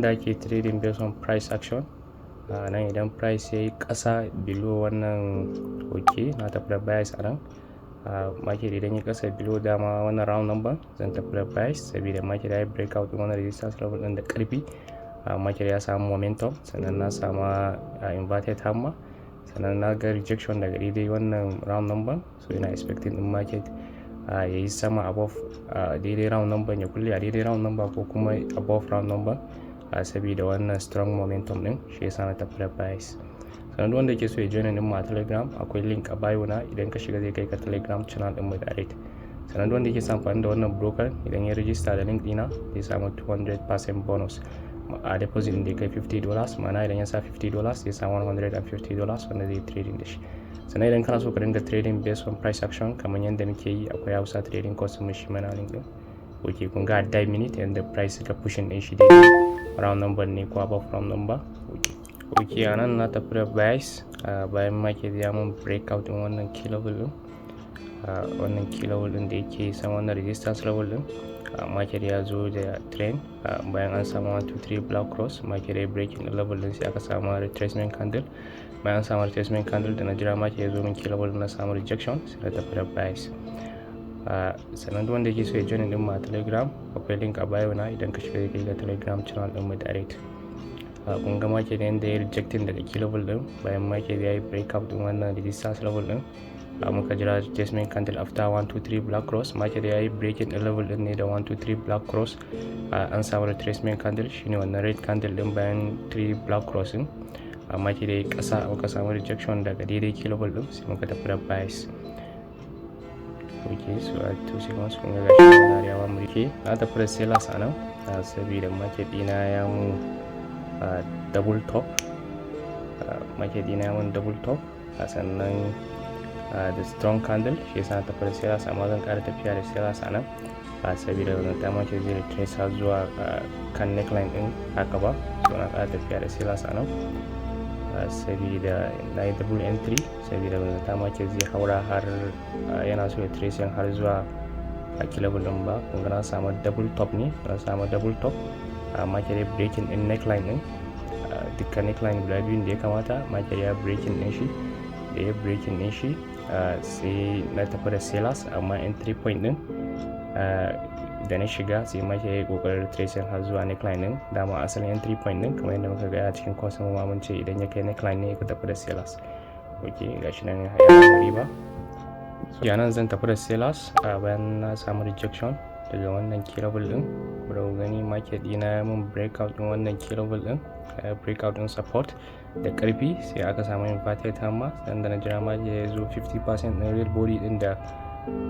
yanda ake trading based on price action. Nan idan price yayi ƙasa below wannan na tafi da bias a nan. Market idan ya ƙasa below dama wannan round number zan tafi da bias saboda market ya yi breakout din wannan resistance level din da ƙarfi. Market ya samu momentum, sannan na samu inverted hammer, sannan na ga rejection daga daidai wannan round number, so ina expecting din market ya yi sama above daidai round number, ya kulle a daidai round number ko kuma above round number saboda wannan strong momentum din, shi yasa na tafi da bias. Sannan duk wanda ke so ya join din mu a Telegram, akwai link a bio na, idan ka shiga zai kai ka Telegram channel din mu direct. Sannan duk wanda ke son amfani da wannan broker, idan ya register da link dina zai samu 200% bonus a deposit din da ya kai $50, ma'ana idan ya sa $50 zai samu $150 wanda zai trading da shi. Sannan idan kana so ka dinga trading based on price action kamar yadda muke yi, akwai Hausa trading course mu shi mana link din. Okay, kun ga die minute yanda price suka pushing din shi daidai round number ne ko above round number. Okay, anan na tafi da bias bayan market ya mun breakout din wannan key level din, wannan key level din da yake san wannan resistance level din. Market ya zo da trend bayan an samu 1 2 3 black cross, market ya breaking level din sai aka samu retracement candle. Bayan an samu retracement candle da na jira market ya zo min key level na samu rejection, sai na tafi da bias. Sannan duk wanda yake so ya join din mu a Telegram, akwai link a bio na, idan ka shiga kai ga Telegram channel din mu direct. Kun ga market yanda ya rejecting daga key level din, bayan market ya yi breakout din wannan resistance level din, muka jira retracement candle after 1 2 3 black cross, market ya yi breaking din level din ne da 1 2 3 black cross. An samu retracement candle shine wannan red candle din bayan 3 black cross din, market ya yi ƙasa, muka samu rejection daga daidai key level din, sai muka tafi da bias. Okay, so at 2 seconds kun ga gashi na yawa mulki na tafi da sellers a nan saboda market dina ya mun double top, market dina ya mun double top, sannan da strong candle, shi yasa na tafi da sellers, amma zan ƙara tafiya da sellers a nan saboda wannan ta market zai retrace har zuwa kan neckline din haka ba, so na ƙara tafiya da sellers a nan saboda na yi double entry saboda wannan ta market zai haura har yana so ya tracing har zuwa key level din ba. Kun ga na samu double top ne, na samu double top, market ya breaking din neckline din, dukkan neckline guda biyun da ya kamata market ya breaking din shi, da ya breaking din shi sai na tafi da sellers, amma entry point din da na shiga sai market ya yi kokarin tracing har zuwa neckline din. Dama asalin entry point din kamar yadda muka ga a cikin course mu mun ce idan ya kai neckline ne ka tafi da sellers. Okay, gashi nan ya yi riba. Yanan zan tafi da sellers bayan na samu rejection daga wannan key level din. Bari ku gani market dina ya mun breakout din wannan key level din, breakout din support da ƙarfi, sai aka samu inverted hammer, sannan da na jira market ya zo 50% na real body din da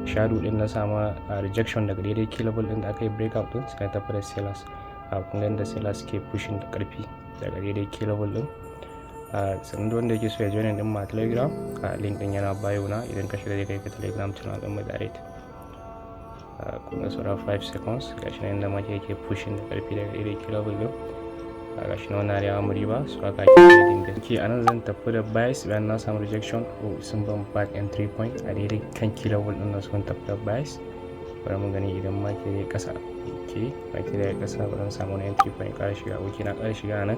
shadow din na samu rejection daga daidai key level din da aka yi breakout din, sai na tafi da sellers. Kun ga da sellers ke pushing da ƙarfi daga daidai key level din. Sannan duk wanda yake so ya join din mu a Telegram, link din yana bio na, idan ka shiga zai kai ka Telegram channel din mu direct. Kun ga saura 5 seconds, gashi nan da market yake pushing da ƙarfi daga daidai key level din, gashi nan wannan ya mu riba, so aka yi trading da ke anan zan tafi da bias bayan na samu rejection sun ban back entry point a daidai kan key level din na, sun tafi da bias. Bari mu gani idan market ya ƙasa. Okay, market ya ƙasa, bari mu samu wani entry point ƙara shiga. Okay, na ƙara shiga nan,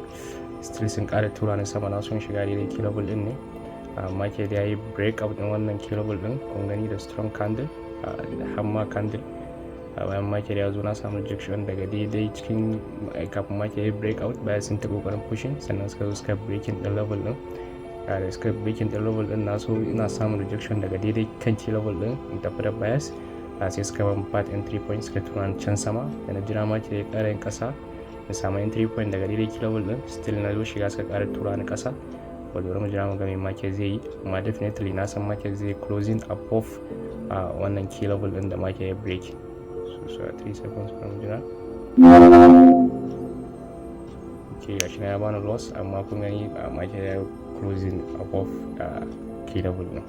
still sun ƙara tura ni sama, na son shiga daidai key level din ne. Market ya yi breakout din wannan key level din, kun gani da strong candle da hammer candle. Bayan market ya zo na samu rejection daga daidai cikin kafin market ya yi breakout, bayan sun ta kokarin pushing, sannan suka zo suka breaking din level din. Da suka breaking din level din, na so ina samun rejection daga daidai kan key level din in tafi da bias, sai suka ban part entry point, suka tura ni can sama, da na jira market ya ƙara yin ƙasa, na samu entry point daga daidai key level din, still na zo shiga suka ƙara tura ni ƙasa. Bari mu jira mu ga me market zai yi, amma definitely na san market zai closing above wannan key level din da market ya break. So 3 seconds from jira. Okay, gashi na ya bani loss, amma kun gani market ya closing above key level din.